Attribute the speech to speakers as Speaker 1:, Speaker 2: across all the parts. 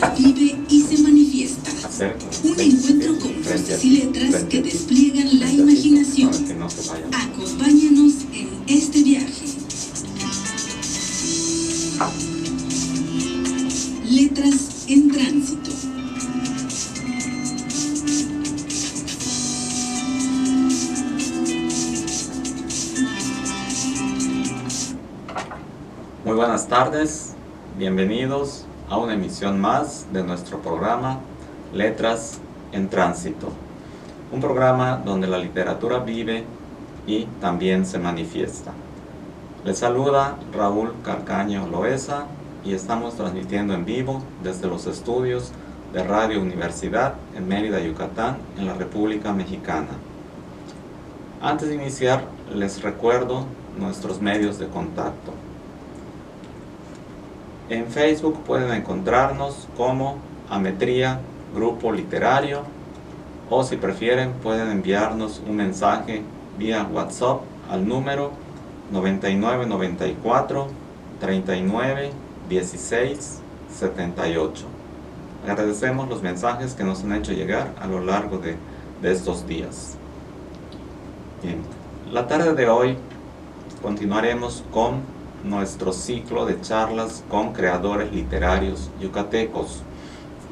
Speaker 1: cultura vive y se manifiesta. Un encuentro con voces y letras que despliegan la imaginación. Acompáñanos en este viaje. Letras en tránsito.
Speaker 2: Muy buenas tardes, bienvenidos a una emisión más de nuestro programa Letras en Tránsito, un programa donde la literatura vive y también se manifiesta. Les saluda Raúl Calcaño Loesa y estamos transmitiendo en vivo desde los estudios de Radio Universidad en Mérida, Yucatán, en la República Mexicana. Antes de iniciar, les recuerdo nuestros medios de contacto. En Facebook pueden encontrarnos como Ametría Grupo Literario, o si prefieren pueden enviarnos un mensaje vía WhatsApp al número 9994 39 16 78. Agradecemos los mensajes que nos han hecho llegar a lo largo de estos días. Bien, la tarde de hoy continuaremos con nuestro ciclo de charlas con creadores literarios yucatecos.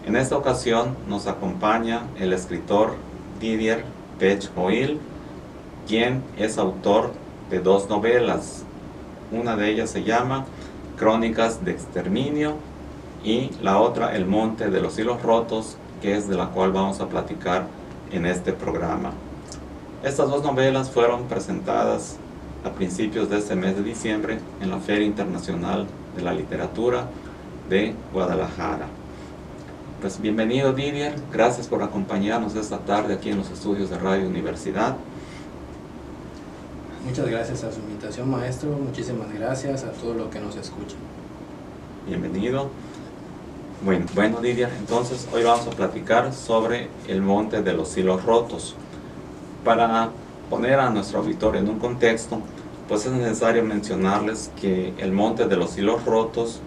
Speaker 2: En esta ocasión nos acompaña el escritor Didier Pech Joil, quien es autor de 2 novelas. Una de ellas se llama Crónicas de Exterminio y la otra El Monte de los Hilos Rotos, que es de la cual vamos a platicar en este programa. Estas 2 novelas fueron presentadas a principios de este mes de diciembre en la Feria Internacional de la Literatura de Guadalajara. Pues bienvenido, Didier, gracias por acompañarnos esta tarde aquí en los estudios de Radio Universidad.
Speaker 3: Muchas gracias a su invitación, maestro, muchísimas gracias a todos los que nos escuchan.
Speaker 2: Bienvenido. Bueno, Didier, entonces hoy vamos a platicar sobre El Monte de los Hilos Rotos. Para poner a nuestro auditorio en un contexto, pues es necesario mencionarles que El Monte de los Hilos Rotos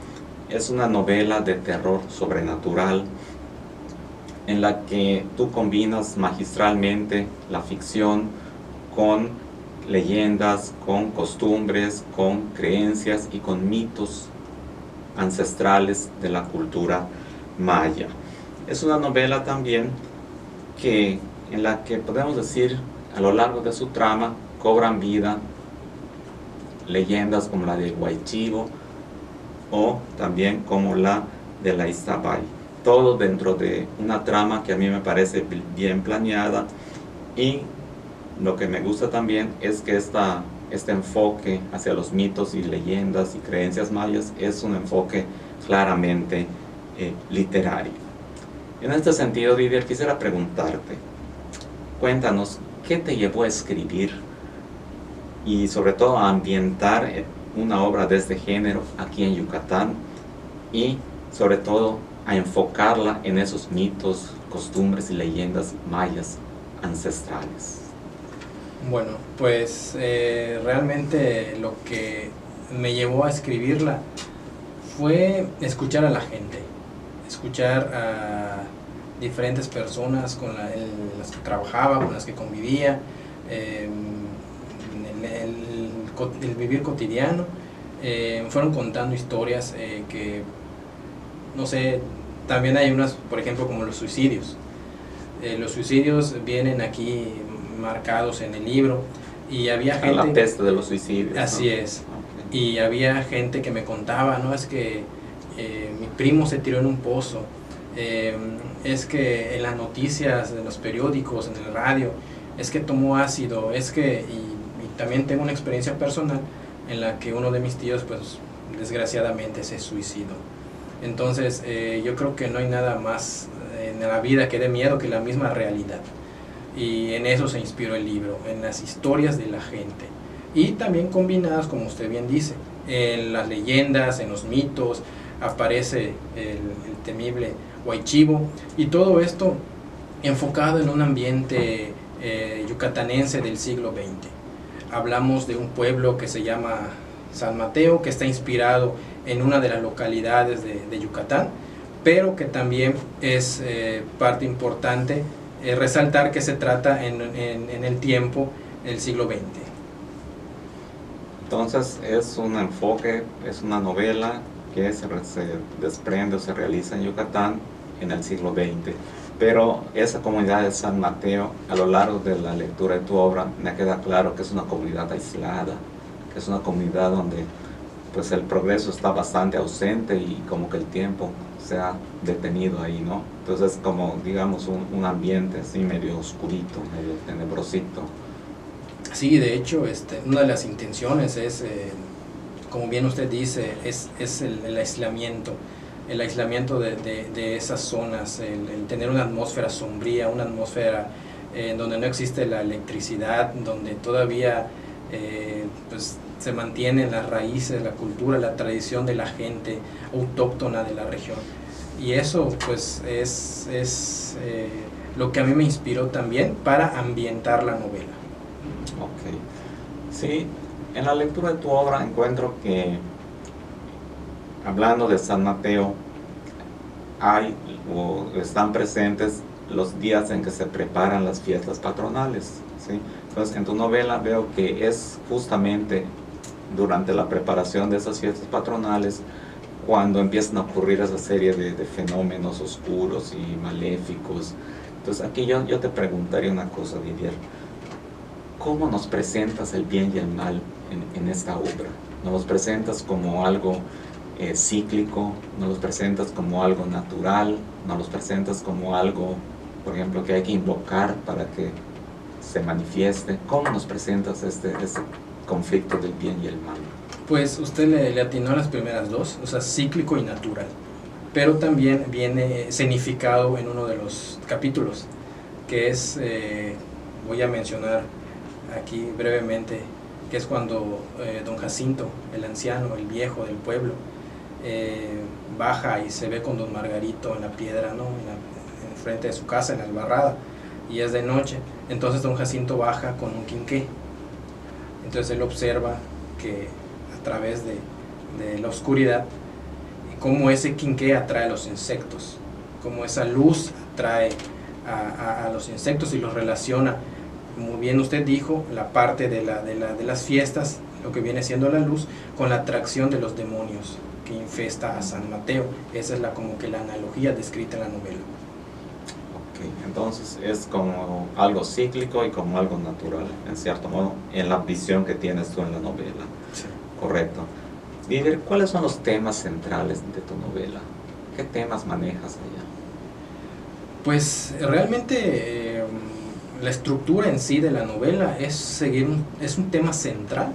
Speaker 2: es una novela de terror sobrenatural en la que tú combinas magistralmente la ficción con leyendas, con costumbres, con creencias y con mitos ancestrales de la cultura maya. Es una novela también en la que podemos decir a lo largo de su trama cobran vida leyendas como la de Huaychivo o también como la de la Iztabay. Todo dentro de una trama que a mí me parece bien planeada, y lo que me gusta también es que este enfoque hacia los mitos y leyendas y creencias mayas es un enfoque claramente literario. En este sentido, Didier, quisiera preguntarte, cuéntanos, ¿qué te llevó a escribir y sobre todo a ambientar una obra de este género aquí en Yucatán y sobre todo a enfocarla en esos mitos, costumbres y leyendas mayas ancestrales?
Speaker 3: Bueno, pues realmente lo que me llevó a escribirla fue escuchar a la gente, escuchar a diferentes personas con las que trabajaba, con las que convivía, el vivir cotidiano. Fueron contando historias que, no sé, también hay unas, por ejemplo, como los suicidios. Los suicidios vienen aquí marcados en el libro, y había gente...
Speaker 2: La peste de los suicidios.
Speaker 3: Así, ¿no? Es. Okay. Y había gente que me contaba, ¿no? Es que mi primo se tiró en un pozo. Es que en las noticias de los periódicos, en el radio, es que tomó ácido, es que, y también tengo una experiencia personal en la que uno de mis tíos, pues desgraciadamente se suicidó. Entonces yo creo que no hay nada más en la vida que dé miedo que la misma realidad, y en eso se inspiró el libro, en las historias de la gente, y también combinadas, como usted bien dice, en las leyendas, en los mitos. Aparece el temible Huaychivo, y todo esto enfocado en un ambiente yucatanense del siglo XX. Hablamos de un pueblo que se llama San Mateo, que está inspirado en una de las localidades de Yucatán, pero que también es parte importante resaltar que se trata en el tiempo del siglo XX.
Speaker 2: Entonces es un enfoque, es una novela que se desprende o se realiza en Yucatán en el siglo XX. Pero esa comunidad de San Mateo, a lo largo de la lectura de tu obra, me queda claro que es una comunidad aislada, que es una comunidad donde pues el progreso está bastante ausente y como que el tiempo se ha detenido ahí, ¿no? Entonces es como, digamos, un ambiente así medio oscurito, medio tenebrosito.
Speaker 3: Sí, de hecho, una de las intenciones es, como bien usted dice, es el aislamiento. El aislamiento de esas zonas, el tener una atmósfera sombría, una atmósfera donde no existe la electricidad, donde todavía pues, se mantienen las raíces, la cultura, la tradición de la gente autóctona de la región. Y eso pues es lo que a mí me inspiró también para ambientar la novela.
Speaker 2: Ok. Sí, en la lectura de tu obra encuentro que, hablando de San Mateo, hay o están presentes los días en que se preparan las fiestas patronales, ¿sí? Entonces, en tu novela veo que es justamente durante la preparación de esas fiestas patronales cuando empiezan a ocurrir esa serie de fenómenos oscuros y maléficos. Entonces, aquí yo te preguntaría una cosa, Didier. ¿Cómo nos presentas el bien y el mal en esta obra? ¿Nos los presentas como algo cíclico? ¿Nos los presentas como algo natural? ¿Nos los presentas como algo, por ejemplo, que hay que invocar para que se manifieste? ¿Cómo nos presentas este conflicto del bien y el mal?
Speaker 3: Pues usted le atinó a las primeras dos, o sea, cíclico y natural, pero también viene escenificado en uno de los capítulos, que es, voy a mencionar aquí brevemente, que es cuando don Jacinto, el anciano, el viejo del pueblo, baja y se ve con don Margarito en la piedra, ¿no? en frente de su casa, en la albarrada, y es de noche. Entonces don Jacinto baja con un quinqué. Entonces él observa que a través de la oscuridad, cómo ese quinqué atrae a los insectos, cómo esa luz atrae a los insectos y los relaciona. Como bien usted dijo, la parte de las fiestas, lo que viene siendo la luz, con la atracción de los demonios que infesta a San Mateo. Esa es como que la analogía descrita en la novela.
Speaker 2: Okay. Entonces es como algo cíclico y como algo natural, en cierto modo, en la visión que tienes tú en la novela.
Speaker 3: Sí.
Speaker 2: Correcto. Didier, ¿cuáles son los temas centrales de tu novela? ¿Qué temas manejas allá?
Speaker 3: Pues realmente la estructura en sí de la novela es un tema central,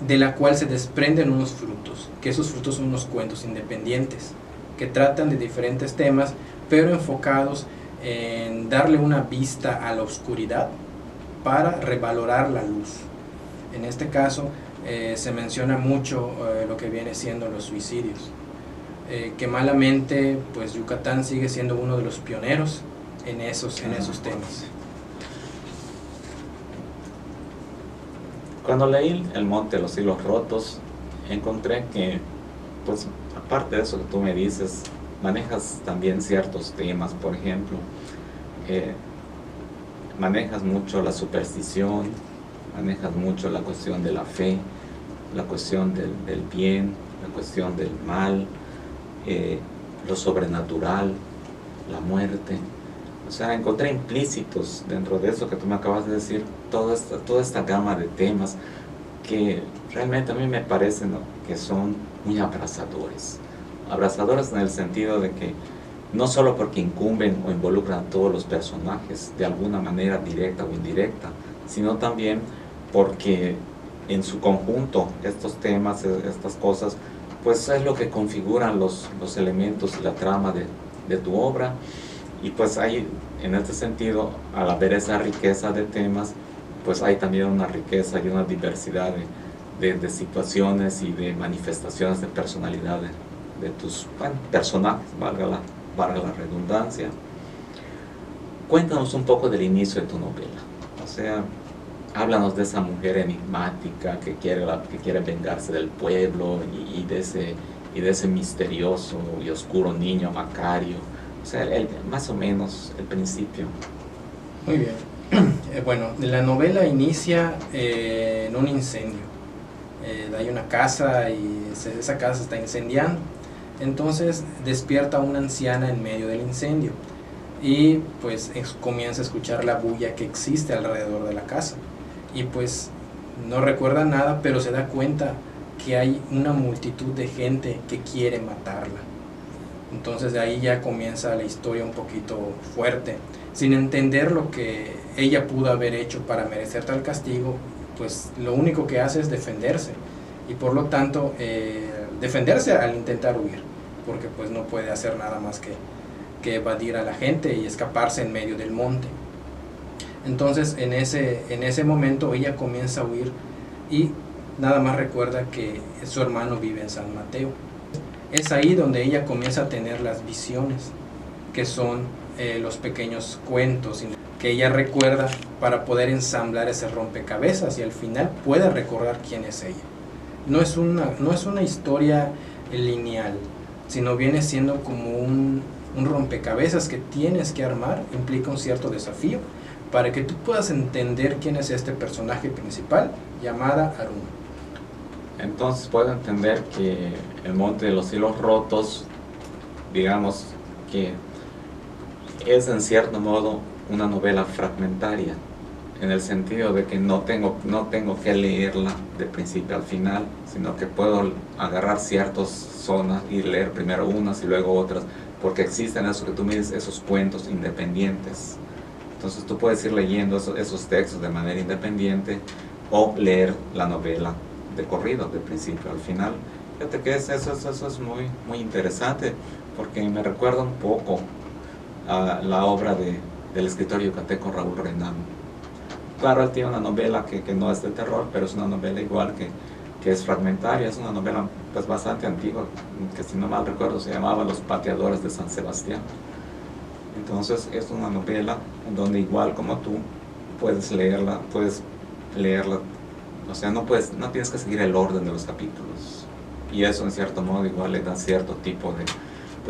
Speaker 3: de la cual se desprenden unos frutos, que esos frutos son unos cuentos independientes, que tratan de diferentes temas, pero enfocados en darle una vista a la oscuridad para revalorar la luz. En este caso se menciona mucho lo que viene siendo los suicidios, que malamente pues Yucatán sigue siendo uno de los pioneros en esos temas.
Speaker 2: Cuando leí El Monte de los Hilos Rotos, encontré que, pues, aparte de eso que tú me dices, manejas también ciertos temas. Por ejemplo, manejas mucho la superstición, manejas mucho la cuestión de la fe, la cuestión del bien, la cuestión del mal, lo sobrenatural, la muerte. O sea, encontré implícitos dentro de eso que tú me acabas de decir, toda esta gama de temas que realmente a mí me parecen, ¿no?, que son muy abrazadores. Abrazadores en el sentido de que no solo porque incumben o involucran a todos los personajes de alguna manera directa o indirecta, sino también porque en su conjunto estos temas, estas cosas, pues es lo que configuran los elementos y la trama de tu obra. Y pues hay, en este sentido, al haber esa riqueza de temas, pues hay también una riqueza y una diversidad de situaciones y de manifestaciones de personalidad de tus personajes, valga la redundancia. Cuéntanos un poco del inicio de tu novela. O sea, háblanos de esa mujer enigmática que quiere vengarse del pueblo y de ese y de ese misterioso y oscuro niño Macario. O sea, más o menos el principio.
Speaker 3: Muy bien. Bueno, la novela inicia en un incendio. Hay una casa y esa casa está incendiando. Entonces despierta una anciana en medio del incendio y pues comienza a escuchar la bulla que existe alrededor de la casa. Y pues no recuerda nada, pero se da cuenta que hay una multitud de gente que quiere matarla. Entonces de ahí ya comienza la historia un poquito fuerte. Sin entender lo que ella pudo haber hecho para merecer tal castigo, pues lo único que hace es defenderse. Y por lo tanto, defenderse al intentar huir, porque pues no puede hacer nada más que evadir a la gente y escaparse en medio del monte. Entonces en ese momento ella comienza a huir y nada más recuerda que su hermano vive en San Mateo. Es ahí donde ella comienza a tener las visiones, que son los pequeños cuentos que ella recuerda para poder ensamblar ese rompecabezas y al final pueda recordar quién es ella. No es una historia lineal, sino viene siendo como un rompecabezas que tienes que armar, implica un cierto desafío para que tú puedas entender quién es este personaje principal llamada Aruna.
Speaker 2: Entonces puedo entender que El Monte de los Hilos Rotos, digamos que es en cierto modo una novela fragmentaria, en el sentido de que no tengo que leerla de principio al final, sino que puedo agarrar ciertas zonas y leer primero unas y luego otras, porque existen eso que tú me dices, esos cuentos independientes. Entonces tú puedes ir leyendo esos textos de manera independiente o leer la novela de corrido, de principio al final. Fíjate que eso es muy interesante, porque me recuerda un poco a la obra del escritor yucateco Raúl Renán. Claro, él tiene una novela que no es de terror, pero es una novela igual que es fragmentaria, es una novela pues bastante antigua, que si no mal recuerdo se llamaba Los Pateadores de San Sebastián. Entonces es una novela donde igual como tú puedes leerla, o sea, no tienes que seguir el orden de los capítulos, y eso en cierto modo igual le da cierto tipo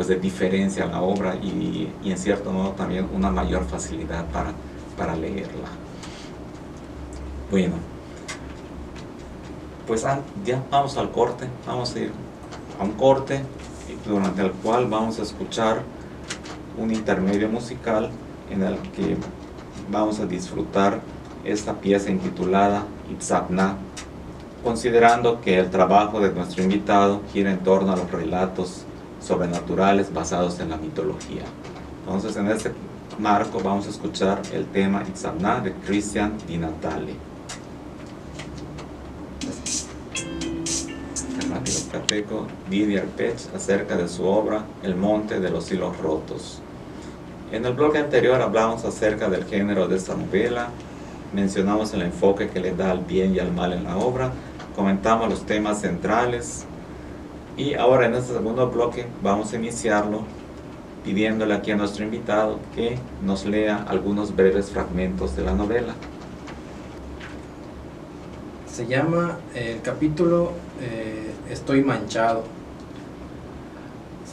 Speaker 2: de diferencia a la obra y en cierto modo también una mayor facilidad para leerla. Bueno, pues ya vamos al corte, vamos a ir a un corte durante el cual vamos a escuchar un intermedio musical en el que vamos a disfrutar esta pieza intitulada Itzapna, considerando que el trabajo de nuestro invitado gira en torno a los relatos sobrenaturales basados en la mitología. Entonces en este marco vamos a escuchar el tema Itzapna de Cristian Di Natale. Yucateco Didier Pech acerca de su obra El Monte de los Hilos Rotos. En el bloque anterior hablamos acerca del género de esta novela, mencionamos el enfoque que le da al bien y al mal en la obra, comentamos los temas centrales y ahora en este segundo bloque vamos a iniciarlo pidiéndole aquí a nuestro invitado que nos lea algunos breves fragmentos de la novela.
Speaker 3: Se llama el capítulo Estoy manchado.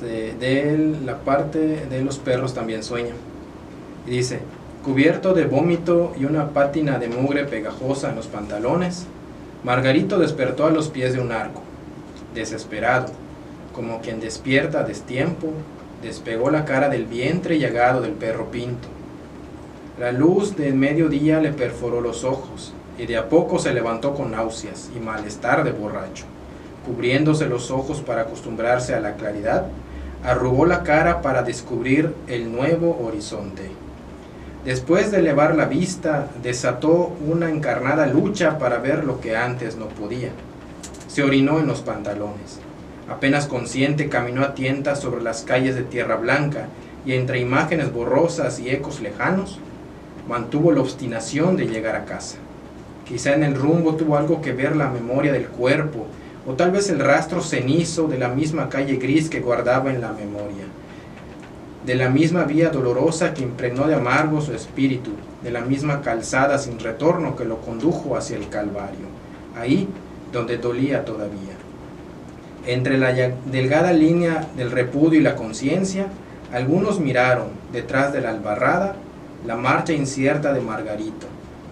Speaker 3: De la parte de los perros también sueñan. Y dice: cubierto de vómito y una pátina de mugre pegajosa en los pantalones, Margarito despertó a los pies de un arco. Desesperado, como quien despierta a destiempo, despegó la cara del vientre llagado del perro Pinto. La luz del mediodía le perforó los ojos, y de a poco se levantó con náuseas y malestar de borracho. Cubriéndose los ojos para acostumbrarse a la claridad, arrugó la cara para descubrir el nuevo horizonte. Después de elevar la vista, desató una encarnada lucha para ver lo que antes no podía. Se orinó en los pantalones. Apenas consciente, caminó a tientas sobre las calles de Tierra Blanca y entre imágenes borrosas y ecos lejanos, mantuvo la obstinación de llegar a casa. Quizá en el rumbo tuvo algo que ver la memoria del cuerpo, o tal vez el rastro cenizo de la misma calle gris que guardaba en la memoria, de la misma vía dolorosa que impregnó de amargo su espíritu, de la misma calzada sin retorno que lo condujo hacia el Calvario, ahí donde dolía todavía. Entre la delgada línea del repudio y la conciencia, algunos miraron, detrás de la albarrada, la marcha incierta de Margarito.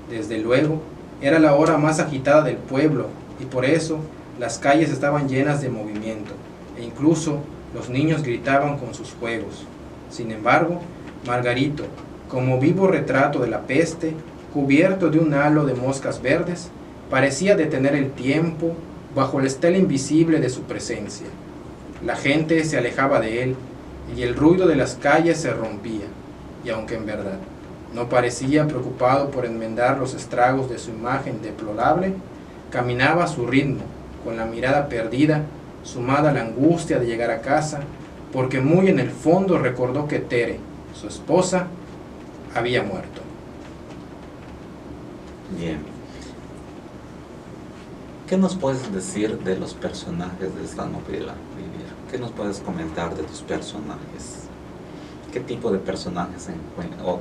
Speaker 3: Desde luego, era la hora más agitada del pueblo, y por eso las calles estaban llenas de movimiento, e incluso los niños gritaban con sus juegos. Sin embargo, Margarito, como vivo retrato de la peste, cubierto de un halo de moscas verdes, parecía detener el tiempo bajo la estela invisible de su presencia. La gente se alejaba de él, y el ruido de las calles se rompía, y aunque en verdad no parecía preocupado por enmendar los estragos de su imagen deplorable, caminaba a su ritmo, con la mirada perdida, sumada a la angustia de llegar a casa, porque muy en el fondo recordó que Tere, su esposa, había muerto.
Speaker 2: Bien. ¿Qué nos puedes decir de los personajes de esta novela, Vivir? ¿Qué nos puedes comentar de tus personajes? ¿Qué tipo de personajes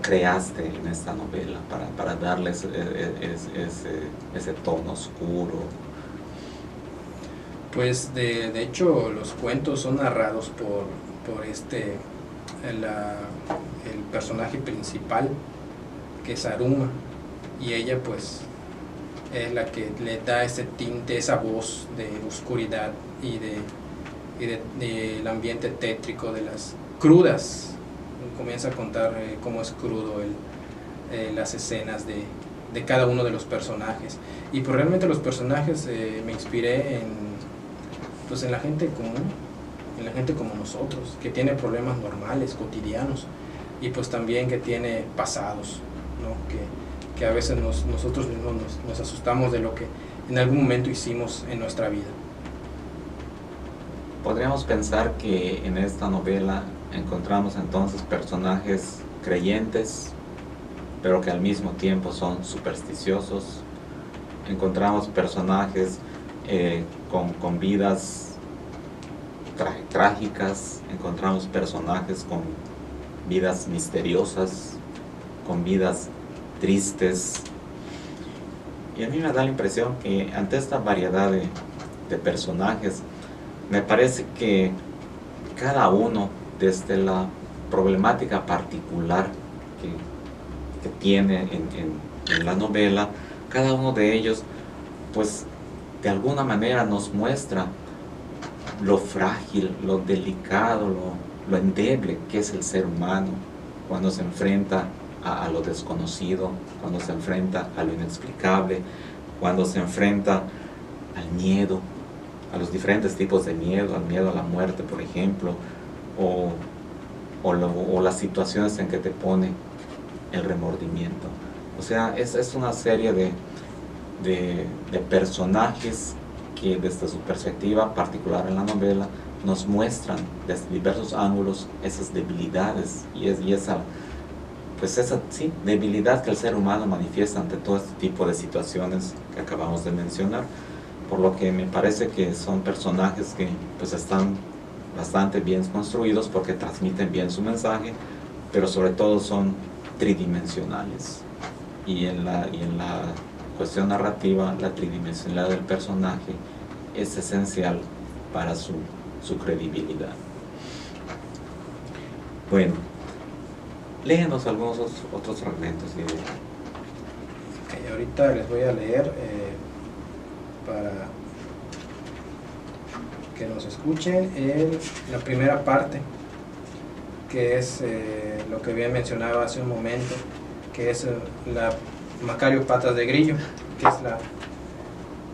Speaker 2: creaste en esta novela para darles ese tono oscuro?
Speaker 3: Pues de hecho los cuentos son narrados por el personaje principal, que es Aruma, y ella pues es la que le da ese tinte, esa voz de oscuridad y del ambiente tétrico, de las crudas. Comienza a contar cómo es crudo las escenas de cada uno de los personajes. Y pues realmente los personajes me inspiré en la gente común, en la gente como nosotros, que tiene problemas normales, cotidianos, y pues también que tiene pasados, ¿no? que a veces nosotros mismos nos asustamos de lo que en algún momento hicimos en nuestra vida.
Speaker 2: Podríamos pensar que en esta novela encontramos entonces personajes creyentes, pero que al mismo tiempo son supersticiosos. Encontramos personajes con vidas trágicas, encontramos personajes con vidas misteriosas, con vidas tristes. Y a mí me da la impresión que ante esta variedad de personajes, me parece que cada uno, desde la problemática particular que tiene en la novela, cada uno de ellos, pues de alguna manera nos muestra lo frágil, lo delicado, lo endeble que es el ser humano cuando se enfrenta a lo desconocido, cuando se enfrenta a lo inexplicable, cuando se enfrenta al miedo, a los diferentes tipos de miedo, al miedo a la muerte, por ejemplo, o las situaciones en que te pone el remordimiento. O sea, es una serie de personajes que desde su perspectiva particular en la novela nos muestran desde diversos ángulos esas debilidades y esa debilidad que el ser humano manifiesta ante todo este tipo de situaciones que acabamos de mencionar, por lo que me parece que son personajes que pues están bastante bien construidos porque transmiten bien su mensaje, pero sobre todo son tridimensionales, y en la cuestión narrativa la tridimensionalidad del personaje es esencial para su credibilidad. Bueno, léenos algunos otros fragmentos.
Speaker 3: Okay, ahorita les voy a leer para que nos escuchen la primera parte, que es lo que bien mencionaba hace un momento, que es la Macario Patas de Grillo, que es la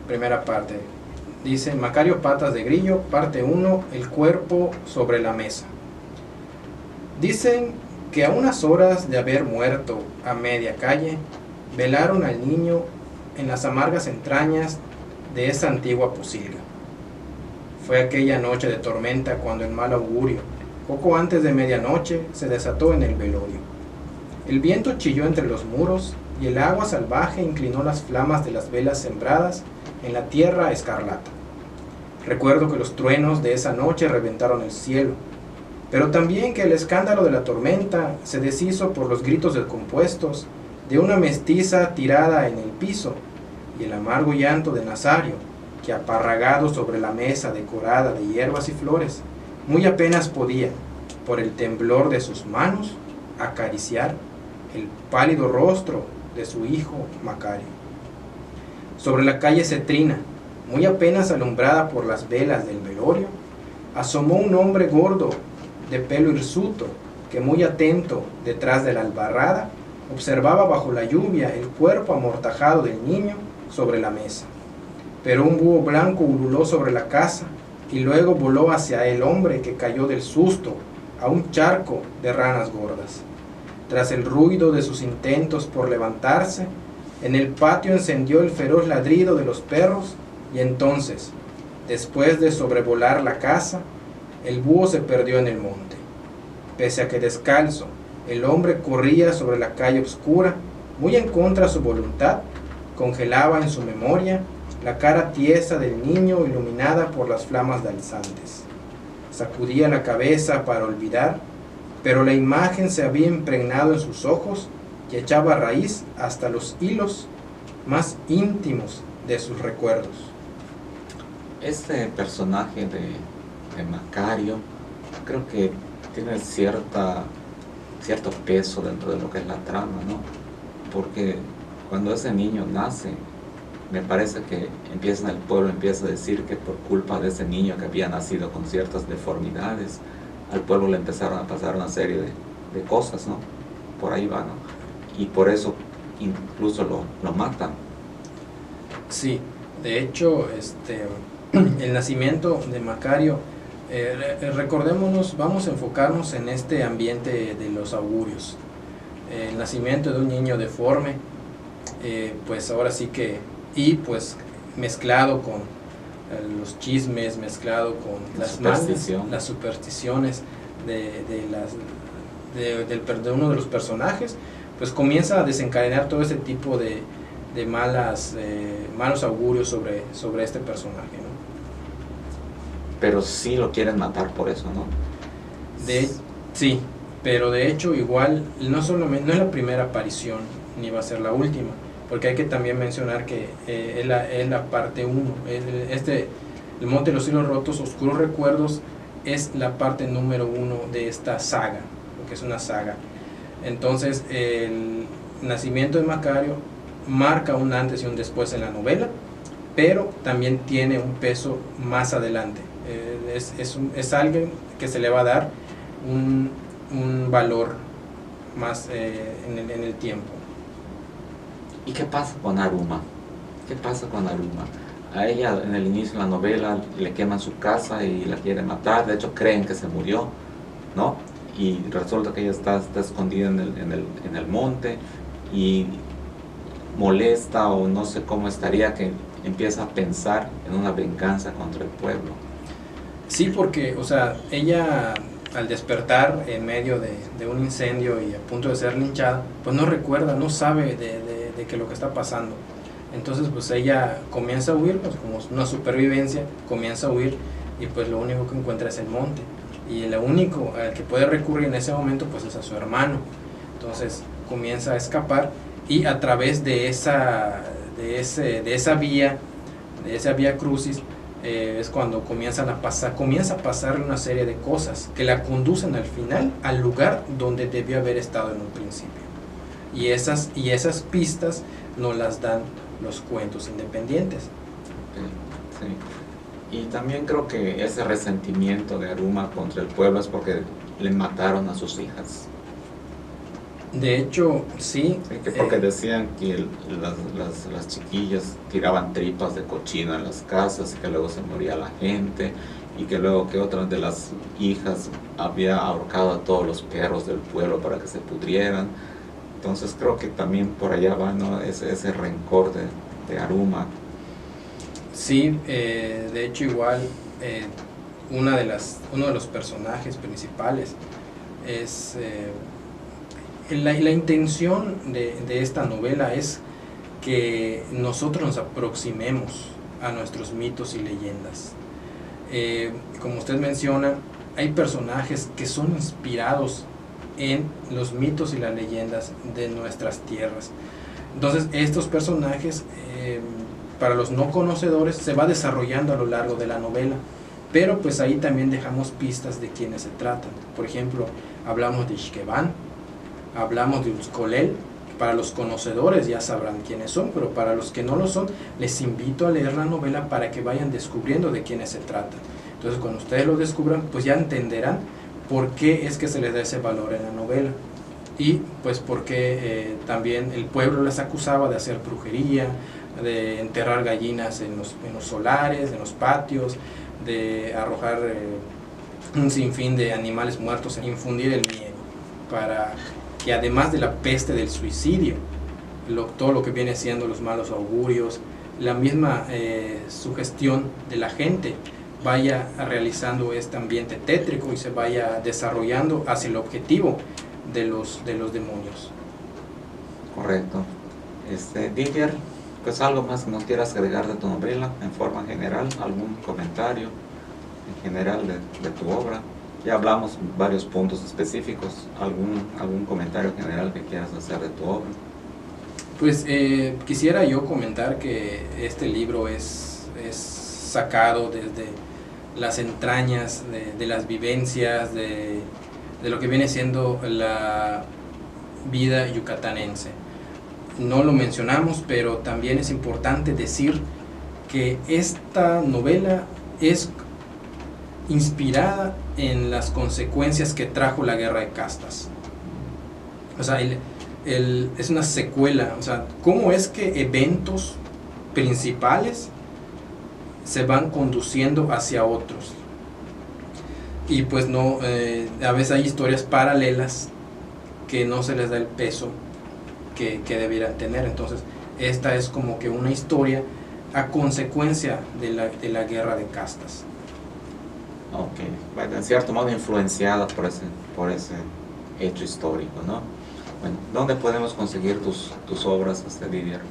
Speaker 3: primera parte. Dice: Macario Patas de Grillo, parte 1, el cuerpo sobre la mesa. Dicen que a unas horas de haber muerto a media calle, velaron al niño en las amargas entrañas de esa antigua posilga. Fue aquella noche de tormenta cuando el mal augurio, poco antes de medianoche, se desató en el velorio. El viento chilló entre los muros y el agua salvaje inclinó las flamas de las velas sembradas en la tierra escarlata. Recuerdo que los truenos de esa noche reventaron el cielo, pero también que el escándalo de la tormenta se deshizo por los gritos descompuestos de una mestiza tirada en el piso y el amargo llanto de Nazario, que aparragado sobre la mesa decorada de hierbas y flores, muy apenas podía, por el temblor de sus manos, acariciar el pálido rostro de su hijo Macario. Sobre la calle Cetrina, muy apenas alumbrada por las velas del velorio, asomó un hombre gordo de pelo hirsuto que muy atento detrás de la albarrada observaba bajo la lluvia el cuerpo amortajado del niño sobre la mesa. Pero un búho blanco ululó sobre la casa y luego voló hacia el hombre, que cayó del susto a un charco de ranas gordas. Tras el ruido de sus intentos por levantarse, en el patio encendió el feroz ladrido de los perros, y entonces, después de sobrevolar la casa, el búho se perdió en el monte. Pese a que descalzo, el hombre corría sobre la calle oscura, muy en contra de su voluntad, congelaba en su memoria la cara tiesa del niño iluminada por las flamas danzantes. Sacudía la cabeza para olvidar, pero la imagen se había impregnado en sus ojos y echaba raíz hasta los hilos más íntimos de sus recuerdos.
Speaker 2: Este personaje de Macario creo que tiene cierto peso dentro de lo que es la trama, ¿no? Porque cuando ese niño nace, me parece que el pueblo empieza a decir que por culpa de ese niño que había nacido con ciertas deformidades, al pueblo le empezaron a pasar una serie de cosas, ¿no? Por ahí va, ¿no? Y por eso incluso lo matan.
Speaker 3: Sí, de hecho, el nacimiento de Macario, recordémonos, vamos a enfocarnos en este ambiente de los augurios. El nacimiento de un niño deforme, pues ahora sí que, y pues mezclado con los chismes, mezclado con las supersticiones de uno de los personajes, pues comienza a desencadenar todo ese tipo de malos augurios sobre este personaje, ¿no?
Speaker 2: Pero sí lo quieren matar por eso, ¿no?
Speaker 3: Sí, pero de hecho igual no es la primera aparición ni va a ser la última, porque hay que también mencionar que es la parte 1. El Monte de los Hilos Rotos, Oscuros Recuerdos, es la parte número 1 de esta saga, porque es una saga. Entonces el nacimiento de Macario marca un antes y un después en la novela, pero también tiene un peso más adelante. Es alguien que se le va a dar un valor más en el tiempo.
Speaker 2: ¿Y qué pasa con Aruma? A ella en el inicio de la novela le queman su casa y la quieren matar. De hecho creen que se murió, ¿no? Y resulta que ella está escondida en el monte y molesta, o no sé cómo estaría, que empieza a pensar en una venganza contra el pueblo.
Speaker 3: Sí, porque, o sea, ella al despertar en medio de un incendio y a punto de ser linchada, pues no recuerda, no sabe de que lo que está pasando. Entonces pues ella comienza a huir, pues como una supervivencia, comienza a huir, y pues lo único que encuentra es el monte, y lo único al que puede recurrir en ese momento pues es a su hermano. Entonces comienza a escapar, y a través de esa vía crucis, es cuando comienza a pasarle una serie de cosas que la conducen al final al lugar donde debió haber estado en un principio, y esas pistas nos las dan los cuentos independientes.
Speaker 2: Sí. Y también creo que ese resentimiento de Aruma contra el pueblo es porque le mataron a sus hijas.
Speaker 3: De hecho, sí.
Speaker 2: Porque decían que las chiquillas tiraban tripas de cochino en las casas, y que luego se moría la gente, y que luego que otra de las hijas había ahorcado a todos los perros del pueblo para que se pudrieran. Entonces creo que también por allá va, ¿no? ese rencor de Aruma.
Speaker 3: Sí, de hecho igual uno de los personajes principales es... La intención de esta novela es que nosotros nos aproximemos a nuestros mitos y leyendas. Como usted menciona, hay personajes que son inspirados en los mitos y las leyendas de nuestras tierras. Entonces estos personajes para los no conocedores se va desarrollando a lo largo de la novela, pero pues ahí también dejamos pistas de quiénes se tratan. Por ejemplo, hablamos de Ixquebán, hablamos de Utzcolel. Para los conocedores ya sabrán quiénes son, pero para los que no lo son, les invito a leer la novela para que vayan descubriendo de quiénes se trata. Entonces, cuando ustedes lo descubran, pues ya entenderán por qué es que se les da ese valor en la novela. Y pues porque también el pueblo les acusaba de hacer brujería, de enterrar gallinas en los solares, en los patios, de arrojar un sinfín de animales muertos, infundir el miedo, para que además de la peste del suicidio, todo lo que viene siendo los malos augurios, la misma sugestión de la gente vaya realizando este ambiente tétrico y se vaya desarrollando hacia el objetivo de los demonios.
Speaker 2: Correcto. Didier, pues algo más que nos quieras agregar de tu novela en forma general, algún comentario en general de tu obra. Ya hablamos varios puntos específicos, algún comentario general que quieras hacer de tu obra.
Speaker 3: Pues quisiera yo comentar que este libro es sacado desde las entrañas de las vivencias de lo que viene siendo la vida yucatanense. No lo mencionamos, pero también es importante decir que esta novela es inspirada en las consecuencias que trajo la guerra de castas. O sea, es una secuela. O sea, cómo es que eventos principales se van conduciendo hacia otros. Y pues no, a veces hay historias paralelas que no se les da el peso que debieran tener. Entonces, esta es como que una historia a consecuencia de la guerra de castas.
Speaker 2: Ok, bueno, en cierto modo influenciada por ese hecho histórico, ¿no? Bueno, ¿dónde podemos conseguir tus obras, Didier?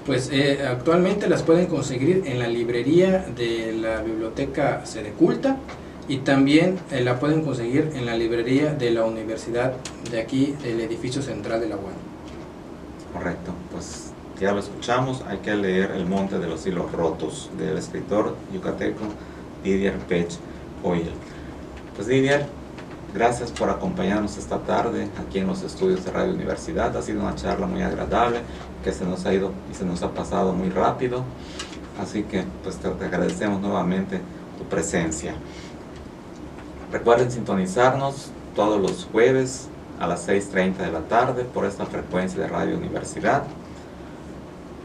Speaker 3: Pues actualmente las pueden conseguir en la librería de la Biblioteca Sedeculta y también la pueden conseguir en la librería de la Universidad de aquí, del edificio central de la UAM.
Speaker 2: Correcto, pues ya lo escuchamos, hay que leer El Monte de los Hilos Rotos, del escritor yucateco Didier Pech Oil. Pues Didier, gracias por acompañarnos esta tarde aquí en los estudios de Radio Universidad. Ha sido una charla muy agradable que se nos ha ido y se nos ha pasado muy rápido, así que pues te agradecemos nuevamente tu presencia. Recuerden sintonizarnos todos los jueves a las 6:30 de la tarde por esta frecuencia de Radio Universidad.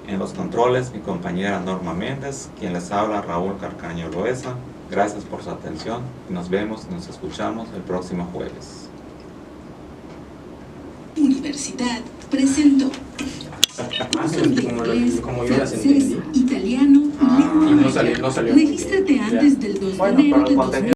Speaker 2: En los controles, mi compañera Norma Méndez, quien les habla, Raúl Carcaño Loesa. Gracias por su atención y nos vemos y nos escuchamos el próximo jueves.
Speaker 1: Universidad presentó
Speaker 3: como yo las entendí.
Speaker 1: Italiano,
Speaker 3: Y no salió.
Speaker 1: Regístrate antes del 2 de enero de 2020.